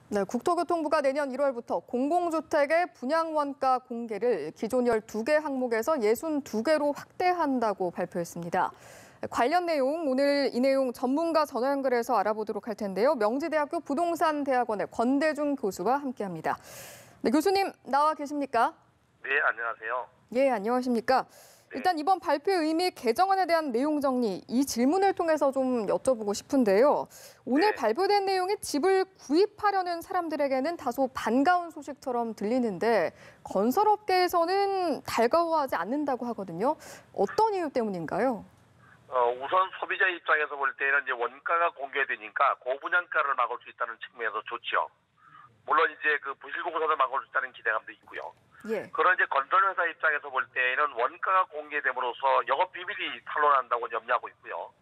네, 국토교통부가 내년 1월부터 공공주택의 분양원가 공개를 기존 12개 항목에서 62개로 확대한다고 발표했습니다. 관련 내용, 오늘 이 내용 전문가 전화 연결해서 알아보도록 할 텐데요. 명지대학교 부동산대학원의 권대중 교수와 함께합니다. 네, 교수님 나와 계십니까? 네, 안녕하세요. 예, 안녕하십니까? 네. 일단 이번 발표의 의미, 개정안에 대한 내용 정리, 이 질문을 통해서 좀 여쭤보고 싶은데요. 오늘 네. 발표된 내용이 집을 구입하려는 사람들에게는 다소 반가운 소식처럼 들리는데 건설업계에서는 달가워하지 않는다고 하거든요. 어떤 이유 때문인가요? 우선 소비자 입장에서 볼 때는 이제 원가가 공개되니까 고분양가를 막을 수 있다는 측면에서 좋죠. 물론 이제 그 부실공사를 막을 수 있다는 기대감도 있고요. 예. 그런 이제 건설회사 입장에서 볼 때는 원가가 공개됨으로써 영업 비밀이 탄로난다고 염려하고 있고요.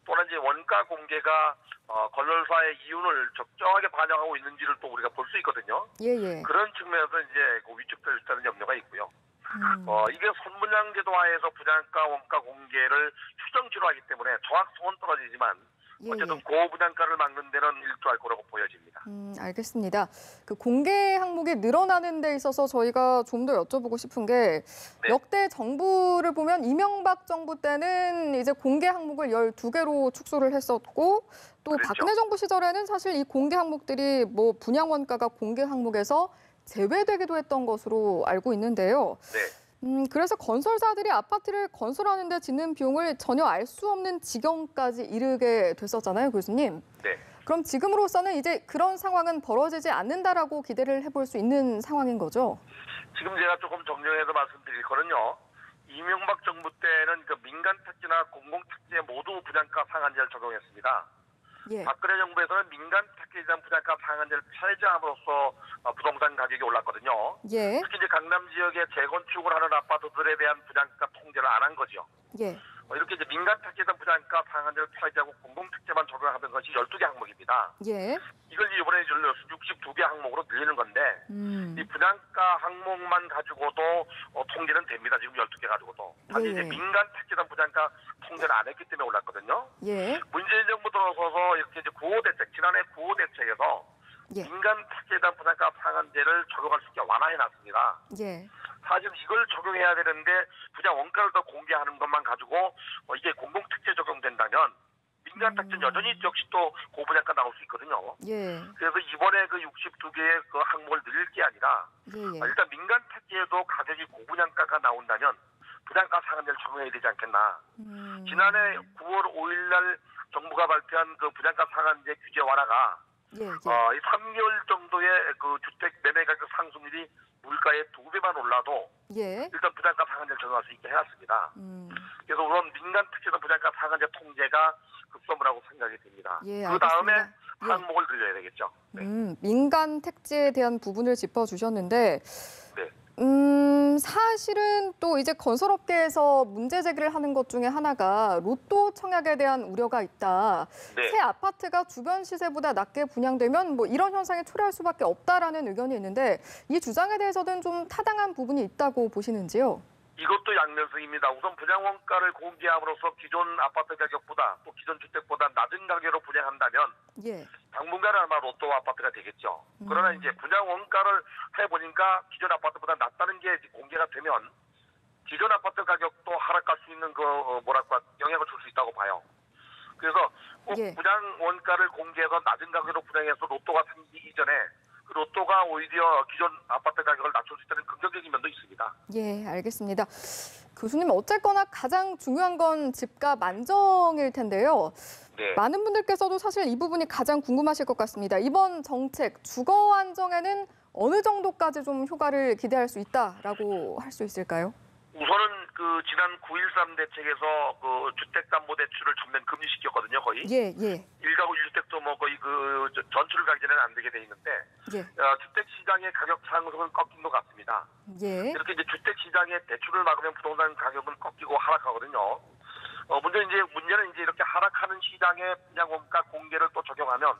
또는 이제 원가 공개가 건설사의 이윤을 적정하게 반영하고 있는지를 또 우리가 볼 수 있거든요. 예. 그런 측면에서 이제 위축될 수 있다는 염려가 있고요. 이게 선분양제도 하에서 분양가 원가 공개를 추정치로 하기 때문에 정확성은 떨어지지만 어쨌든 고분양가를 막는 데는 일조할 거라고 보여집니다. 알겠습니다. 그 공개 항목이 늘어나는 데 있어서 저희가 좀 더 여쭤보고 싶은 게 역대 정부를 보면 이명박 정부 때는 이제 공개 항목을 12개로 축소를 했었고 또 그랬죠. 박근혜 정부 시절에는 사실 이 공개 항목들이 뭐 분양 원가가 공개 항목에서 제외되기도 했던 것으로 알고 있는데요. 네. 그래서 건설사들이 아파트를 건설하는 데 짓는 비용을 전혀 알 수 없는 지경까지 이르게 됐었잖아요, 교수님. 네. 그럼 지금으로서는 이제 그런 상황은 벌어지지 않는다라고 기대를 해볼 수 있는 상황인 거죠? 지금 제가 조금 정리해서 말씀드릴 거는요. 이명박 정부 때는 그 민간 택지나 공공 택지에 모두 분양가 상한제를 적용했습니다. 예. 박근혜 정부에서는 민간 택지에 대한 분양가 상한제를 폐지함으로써 부동산 가격이 올랐거든요. 예. 특히 이제 강남 지역에 재건축을 하는 아파트들에 대한 분양가 통제를 안 한 거죠. 예. 이렇게 이제 민간 택지에 대한 분양가 상한제를 폐지하고 공공 택지만 적용하는 것이 12개 항목입니다. 예. 이걸 이번에 62개 항목으로 늘리는 건데 이 분양가 항목만 가지고도 통제는 됩니다. 지금 12개 가지고도. 단지 이제 민간 택지에 대한 분양가 통제를 안 했기 때문에 올랐거든요. 예. 문재인 정부 들어서서 이렇게 이제 구호대책, 지난해 구호대책에서 민간 택지에 대한 분양가 상한제를 적용할 수 있게 완화해놨습니다. 예. 사실 이걸 적용해야 되는데 분양 원가를 더 공개하는 것만 가지고 이게 공공택지에 적용된다면 민간 택지는 여전히 역시 또 고분양가 나올 수 있거든요. 예. 그래서 이번에 그 62개의 그 항목을 늘릴 게 아니라 일단 민간 택지에도 가격이 고분양가가 나온다면 분양가 상한제를 적용해야 되지 않겠나. 지난해 9월 5일 날 정부가 발표한 그 분양가 상한제 규제 완화가 이 3개월 정도의 그 주택 매매 가격 상승률이 물가의 2배만 올라도 일단 분양가 상한제를 적용할 수 있게 해놨습니다. 그래서 우선 민간 택지나 분양가 상한제 통제가 급선무라고 생각이 됩니다. 그 다음에 항목을 늘려야 되겠죠. 민간 택지에 대한 부분을 짚어주셨는데 사실은 또 이제 건설업계에서 문제 제기를 하는 것 중에 하나가 로또 청약에 대한 우려가 있다. 새 아파트가 주변 시세보다 낮게 분양되면 뭐 이런 현상이 초래할 수밖에 없다라는 의견이 있는데 이 주장에 대해서는 좀 타당한 부분이 있다고 보시는지요? 이것도 양면성입니다. 우선 분양 원가를 공개함으로써 기존 아파트 가격보다 또 기존 주택보다 낮은 가격으로 분양한다면 당분간은 아마 로또 아파트가 되겠죠. 그러나 이제 분양 원가를 해보니까 기존 아파트보다 낮다는 게 공개가 되면 기존 아파트 가격도 하락할 수 있는 그 영향을 줄 수 있다고 봐요. 그래서 꼭 분양 원가를 공개해서 낮은 가격으로 분양해서 로또가 생기기 전에 그 로또가 오히려 기존 아파트 가격을 낮출 수 있다는 긍정적인 면도 있습니다. 예, 알겠습니다. 교수님, 어쨌거나 가장 중요한 건 집값 안정일 텐데요. 많은 분들께서도 사실 이 부분이 가장 궁금하실 것 같습니다. 이번 정책, 주거 안정에는 어느 정도까지 좀 효과를 기대할 수 있다라고 할 수 있을까요? 우선은 그 지난 9.13 대책에서 그 주택담보대출을 전면 금지시켰거든요, 거의. 1가구 1주택도 뭐 거의 그 전출을 가기 전에는 안 되게 돼 있는데 주택 시장의 가격 상승은 꺾인 것 같습니다. 이렇게 이제 주택 시장의 대출을 막으면 부동산 가격은 꺾이고 하락하거든요. 문제는 이제 이렇게 하락하는 시장에 분양 원가 공개를 또 적용하면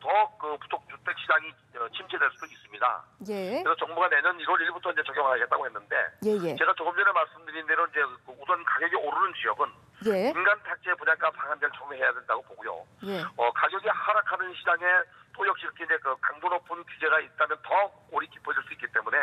더 그 주택 시장이 침체될 수도 있습니다. 그래서 정부가 내년 1월 1일부터 이제 적용하겠다고 했는데 제가 조금 전에 말씀드린 대로 이제 우선 가격이 오르는 지역은 민간 택지의 분양가 상한제를 적용해야 된다고 보고요. 가격이 하락하는 다른 시장에 또 역시 이렇게 이제 그 강도 높은 규제가 있다면 더 골이 깊어질 수 있기 때문에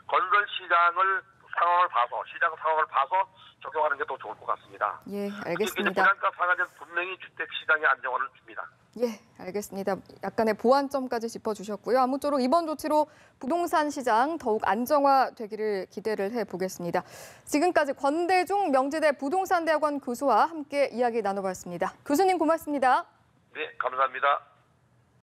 건설 시장을 상황을 봐서 시장 상황을 봐서 적용하는 게 더 좋을 것 같습니다. 예, 알겠습니다. 분양가 상한제는 분명히 주택 시장의 안정화를 줍니다. 예, 알겠습니다. 약간의 보완점까지 짚어주셨고요. 아무쪼록 이번 조치로 부동산 시장 더욱 안정화되기를 기대를 해보겠습니다. 지금까지 권대중 명지대 부동산대학원 교수와 함께 이야기 나눠봤습니다. 교수님 고맙습니다. 네, 감사합니다.